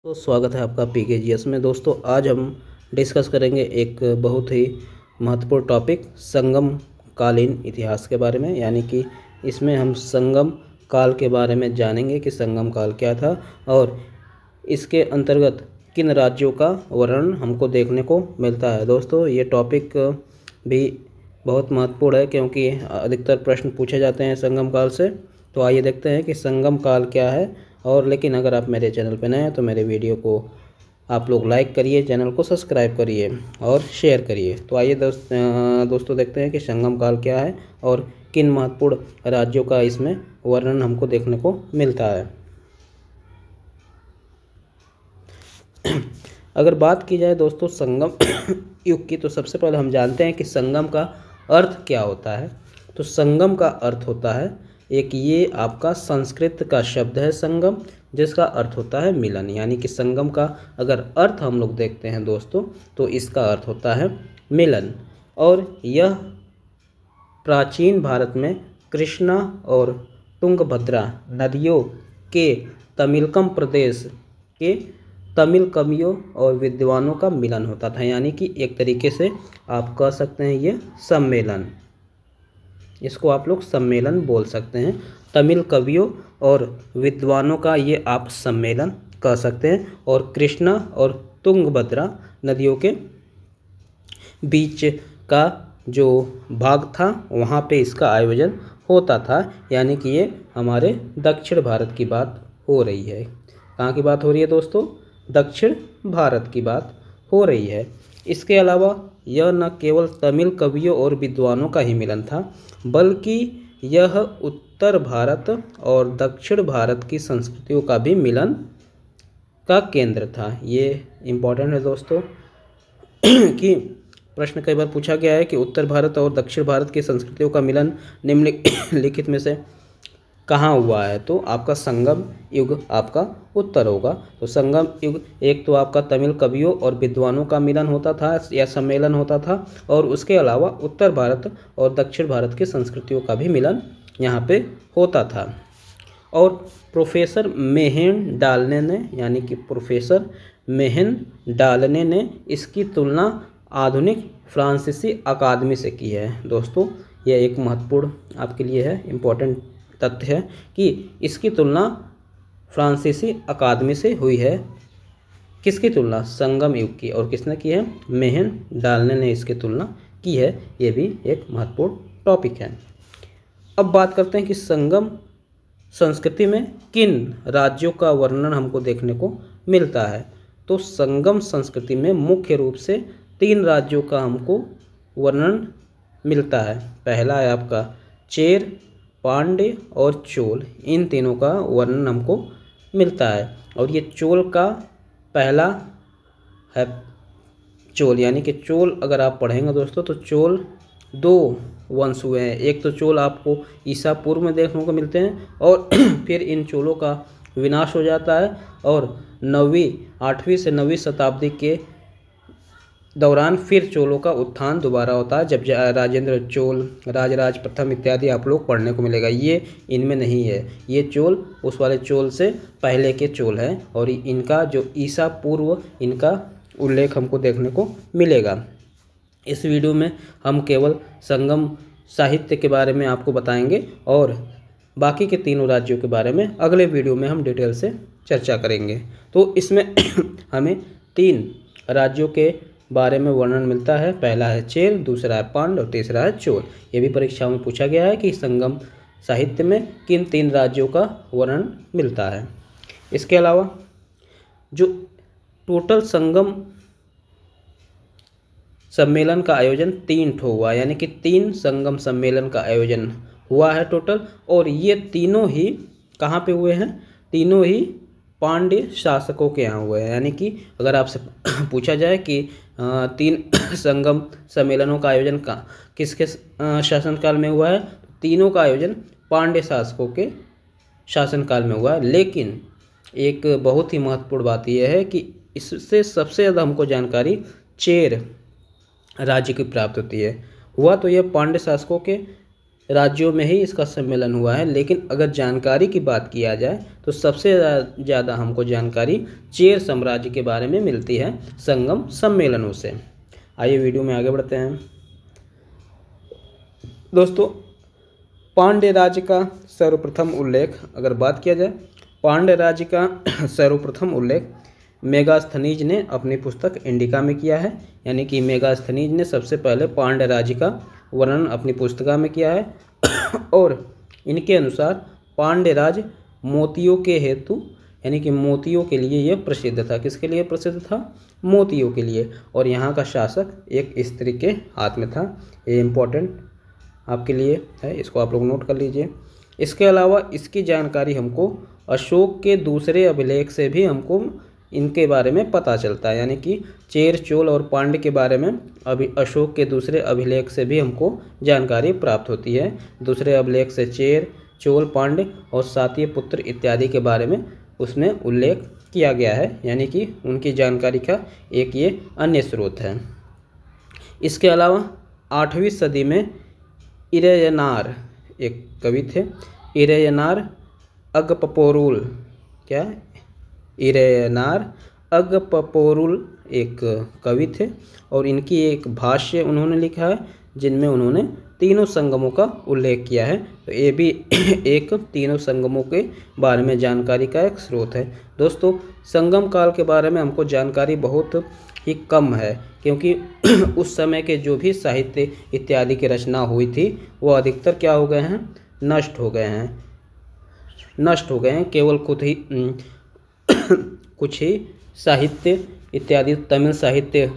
तो स्वागत है आपका PKGS में। दोस्तों आज हम डिस्कस करेंगे एक बहुत ही महत्वपूर्ण टॉपिक संगम कालीन इतिहास के बारे में, यानी कि इसमें हम संगम काल के बारे में जानेंगे कि संगम काल क्या था और इसके अंतर्गत किन राज्यों का वर्णन हमको देखने को मिलता है। दोस्तों ये टॉपिक भी बहुत महत्वपूर्ण है क्योंकि अधिकतर प्रश्न पूछे जाते हैं संगम काल से। तो आइए देखते हैं कि संगम काल क्या है। और लेकिन अगर आप मेरे चैनल पर नए हैं तो मेरे वीडियो को आप लोग लाइक करिए, चैनल को सब्सक्राइब करिए और शेयर करिए। तो आइए दोस्तों देखते हैं कि संगम काल क्या है और किन महत्वपूर्ण राज्यों का इसमें वर्णन हमको देखने को मिलता है। अगर बात की जाए दोस्तों संगम युग की, तो सबसे पहले हम जानते हैं कि संगम का अर्थ क्या होता है। तो संगम का अर्थ होता है एक, ये आपका संस्कृत का शब्द है संगम, जिसका अर्थ होता है मिलन। यानी कि संगम का अगर अर्थ हम लोग देखते हैं दोस्तों तो इसका अर्थ होता है मिलन। और यह प्राचीन भारत में कृष्णा और तुंगभद्रा नदियों के तमिलकम प्रदेश के तमिल कवियों और विद्वानों का मिलन होता था। यानी कि एक तरीके से आप कह सकते हैं ये सम्मेलन, इसको आप लोग सम्मेलन बोल सकते हैं। तमिल कवियों और विद्वानों का ये आप सम्मेलन कह सकते हैं। और कृष्णा और तुंगभद्रा नदियों के बीच का जो भाग था वहाँ पे इसका आयोजन होता था। यानी कि ये हमारे दक्षिण भारत की बात हो रही है। कहाँ की बात हो रही है दोस्तों? दक्षिण भारत की बात हो रही है। इसके अलावा यह न केवल तमिल कवियों और विद्वानों का ही मिलन था, बल्कि यह उत्तर भारत और दक्षिण भारत की संस्कृतियों का भी मिलन का केंद्र था। ये इम्पोर्टेंट है दोस्तों कि प्रश्न कई बार पूछा गया है कि उत्तर भारत और दक्षिण भारत की संस्कृतियों का मिलन निम्नलिखित में से कहाँ हुआ है। तो आपका संगम युग आपका उत्तर होगा। तो संगम युग एक तो आपका तमिल कवियों और विद्वानों का मिलन होता था या सम्मेलन होता था, और उसके अलावा उत्तर भारत और दक्षिण भारत की संस्कृतियों का भी मिलन यहाँ पे होता था। और प्रोफेसर मेहन डालने ने, यानी कि प्रोफेसर मेहन डालने ने इसकी तुलना आधुनिक फ्रांसीसी अकादमी से की है। दोस्तों यह एक महत्वपूर्ण आपके लिए है, इम्पोर्टेंट तथ्य है कि इसकी तुलना फ्रांसीसी अकादमी से हुई है। किसकी तुलना? संगम युग की। और किसने की है? मेहन डालने ने इसकी तुलना की है। ये भी एक महत्वपूर्ण टॉपिक है। अब बात करते हैं कि संगम संस्कृति में किन राज्यों का वर्णन हमको देखने को मिलता है। तो संगम संस्कृति में मुख्य रूप से 3 राज्यों का हमको वर्णन मिलता है। पहला है आपका चेर, पांड्य और चोल। इन तीनों का वर्णन हमको मिलता है। और ये चोल का पहला है चोल, यानी कि चोल अगर आप पढ़ेंगे दोस्तों तो चोल 2 वंश हुए हैं। एक तो चोल आपको ईसा पूर्व में देखने को मिलते हैं और फिर इन चोलों का विनाश हो जाता है और 8वीं से 9वीं शताब्दी के दौरान फिर चोलों का उत्थान दोबारा होता है, जब राजेंद्र चोल, राजराज प्रथम इत्यादि आप लोग पढ़ने को मिलेगा। ये इनमें नहीं है। ये चोल उस वाले चोल से पहले के चोल हैं और इनका जो ईसा पूर्व इनका उल्लेख हमको देखने को मिलेगा। इस वीडियो में हम केवल संगम साहित्य के बारे में आपको बताएंगे और बाकी के 3 राज्यों के बारे में अगले वीडियो में हम डिटेल से चर्चा करेंगे। तो इसमें हमें 3 राज्यों के बारे में वर्णन मिलता है। पहला है चेर, दूसरा है पांड्य और तीसरा है चोल। ये भी परीक्षाओं में पूछा गया है कि संगम साहित्य में किन 3 राज्यों का वर्णन मिलता है। इसके अलावा जो टोटल संगम सम्मेलन का आयोजन 3 ठो हुआ, यानी कि 3 संगम सम्मेलन का आयोजन हुआ है टोटल। और ये तीनों ही कहाँ पे हुए हैं? तीनों ही पांड्य शासकों के यहाँ हुए हैं। यानी कि अगर आपसे पूछा जाए कि 3 संगम सम्मेलनों का आयोजन किसके शासनकाल में हुआ है, तीनों का आयोजन पांड्य शासकों के शासनकाल में हुआ है। लेकिन एक बहुत ही महत्वपूर्ण बात यह है कि इससे सबसे ज़्यादा हमको जानकारी चेर राज्य की प्राप्त होती है। हुआ तो यह पांड्य शासकों के राज्यों में ही इसका सम्मेलन हुआ है। लेकिन अगर जानकारी की बात किया जाए तो सबसे ज़्यादा हमको जानकारी चेर साम्राज्य के बारे में मिलती है संगम सम्मेलनों से। आइए वीडियो में आगे बढ़ते हैं। दोस्तों, पांड्य राज्य का सर्वप्रथम उल्लेख अगर बात किया जाए, पांड्य राज्य का सर्वप्रथम उल्लेख मेगास्थनीज ने अपनी पुस्तक इंडिका में किया है। यानी कि मेगास्थनीज ने सबसे पहले पांड्य राज्य का वर्णन अपनी पुस्तिका में किया है। और इनके अनुसार पांड्य राज्य मोतियों के हेतु, यानी कि मोतियों के लिए यह प्रसिद्ध था। किसके लिए प्रसिद्ध था? मोतियों के लिए। और यहाँ का शासक एक स्त्री के हाथ में था। ये इम्पोर्टेंट आपके लिए है, इसको आप लोग नोट कर लीजिए। इसके अलावा इसकी जानकारी हमको अशोक के दूसरे अभिलेख से भी हमको इनके बारे में पता चलता है। यानी कि चेर, चोल और पांड्य के बारे में अभी अशोक के दूसरे अभिलेख से भी हमको जानकारी प्राप्त होती है। दूसरे अभिलेख से चेर, चोल, पांड्य और सातय पुत्र इत्यादि के बारे में उसमें उल्लेख किया गया है। यानी कि उनकी जानकारी का एक ये अन्य स्रोत है। इसके अलावा 8वीं सदी में इरेयनार एक कवि थे। इरेयनार अगपपोरुल, क्या? इरेयनार अगपपोरुल एक कवि थे और इनकी एक भाष्य उन्होंने लिखा है जिनमें उन्होंने तीनों संगमों का उल्लेख किया है। तो ये भी एक तीनों संगमों के बारे में जानकारी का एक स्रोत है। दोस्तों, संगम काल के बारे में हमको जानकारी बहुत ही कम है, क्योंकि उस समय के जो भी साहित्य इत्यादि की रचना हुई थी वो अधिकतर क्या हो गए हैं? नष्ट हो गए हैं। केवल कुछ ही साहित्य इत्यादि तमिल साहित्य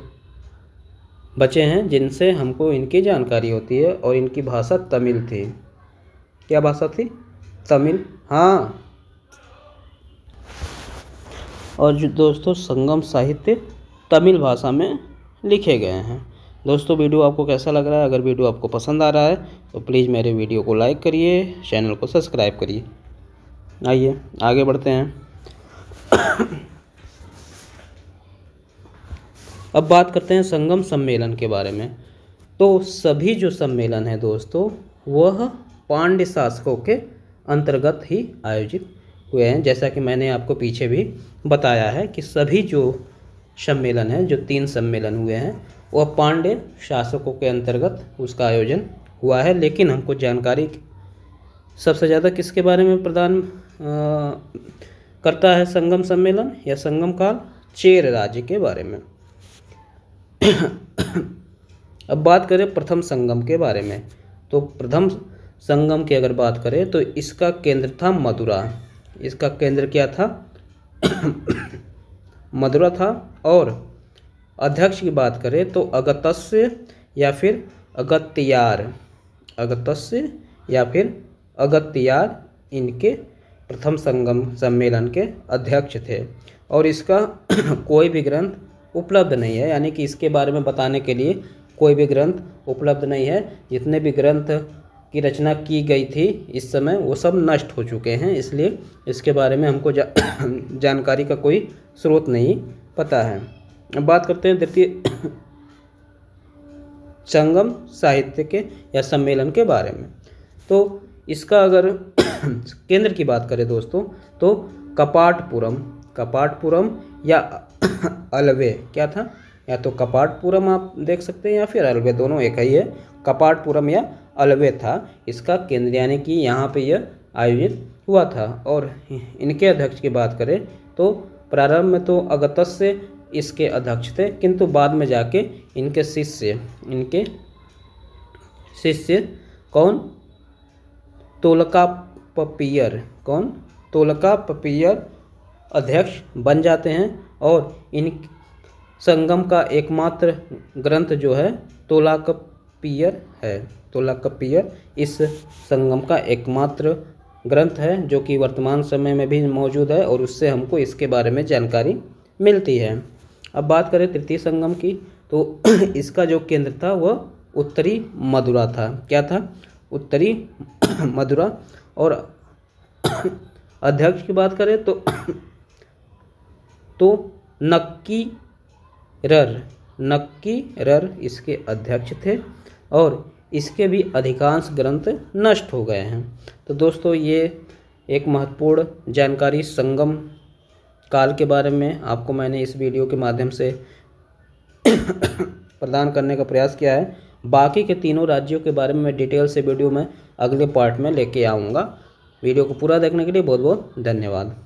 बचे हैं जिनसे हमको इनकी जानकारी होती है। और इनकी भाषा तमिल थी। क्या भाषा थी? तमिल। हाँ। और जो दोस्तों संगम साहित्य तमिल भाषा में लिखे गए हैं। दोस्तों, वीडियो आपको कैसा लग रहा है? अगर वीडियो आपको पसंद आ रहा है तो प्लीज़ मेरे वीडियो को लाइक करिए, चैनल को सब्सक्राइब करिए। आइए आगे बढ़ते हैं। अब बात करते हैं संगम सम्मेलन के बारे में। तो सभी जो सम्मेलन है दोस्तों वह पांड्य शासकों के अंतर्गत ही आयोजित हुए हैं। जैसा कि मैंने आपको पीछे भी बताया है कि सभी जो सम्मेलन है, जो 3 सम्मेलन हुए हैं, वह पांड्य शासकों के अंतर्गत उसका आयोजन हुआ है। लेकिन हमको जानकारी सबसे ज़्यादा किसके बारे में प्रदान करता है संगम सम्मेलन या संगम काल? चेर राज्य के बारे में। अब बात करें प्रथम संगम के बारे में। तो प्रथम संगम की अगर बात करें तो इसका केंद्र था मदुरा। इसका केंद्र क्या था? मदुरा था। और अध्यक्ष की बात करें तो अगस्त्य या फिर अगत्यार, अगस्त्य या फिर अगत्यार इनके प्रथम संगम सम्मेलन के अध्यक्ष थे। और इसका कोई भी ग्रंथ उपलब्ध नहीं है। यानी कि इसके बारे में बताने के लिए कोई भी ग्रंथ उपलब्ध नहीं है। जितने भी ग्रंथ की रचना की गई थी इस समय वो सब नष्ट हो चुके हैं। इसलिए इसके बारे में हमको जानकारी का कोई स्रोत नहीं पता है। अब बात करते हैं द्वितीय संगम साहित्य के या सम्मेलन के बारे में। तो इसका अगर केंद्र की बात करें दोस्तों तो कपाटपुरम या अलवे क्या था? या तो कपाटपुरम आप देख सकते हैं या फिर अलवे, दोनों एक ही है। कपाटपुरम या अलवे था इसका केंद्र, यानी कि यहाँ पे यह आयोजित हुआ था। और इनके अध्यक्ष की बात करें तो प्रारंभ में तो अगस्त्य इसके अध्यक्ष थे, किंतु बाद में जाके इनके शिष्य कौन? तोलकाप्पियर अध्यक्ष बन जाते हैं। और इन संगम का एकमात्र ग्रंथ जो है तोलकाप्पियर है। तोलकाप्पियर इस संगम का एकमात्र ग्रंथ है जो कि वर्तमान समय में भी मौजूद है और उससे हमको इसके बारे में जानकारी मिलती है। अब बात करें तृतीय संगम की तो इसका जो केंद्र था वह उत्तरी मदुरा था। क्या था? उत्तरी मदुरा। और अध्यक्ष की बात करें तो नक्की रर इसके अध्यक्ष थे। और इसके भी अधिकांश ग्रंथ नष्ट हो गए हैं। तो दोस्तों ये एक महत्वपूर्ण जानकारी संगम काल के बारे में आपको मैंने इस वीडियो के माध्यम से प्रदान करने का प्रयास किया है। बाकी के तीनों राज्यों के बारे में मैं डिटेल से वीडियो में अगले पार्ट में लेके आऊँगा। वीडियो को पूरा देखने के लिए बहुत बहुत धन्यवाद।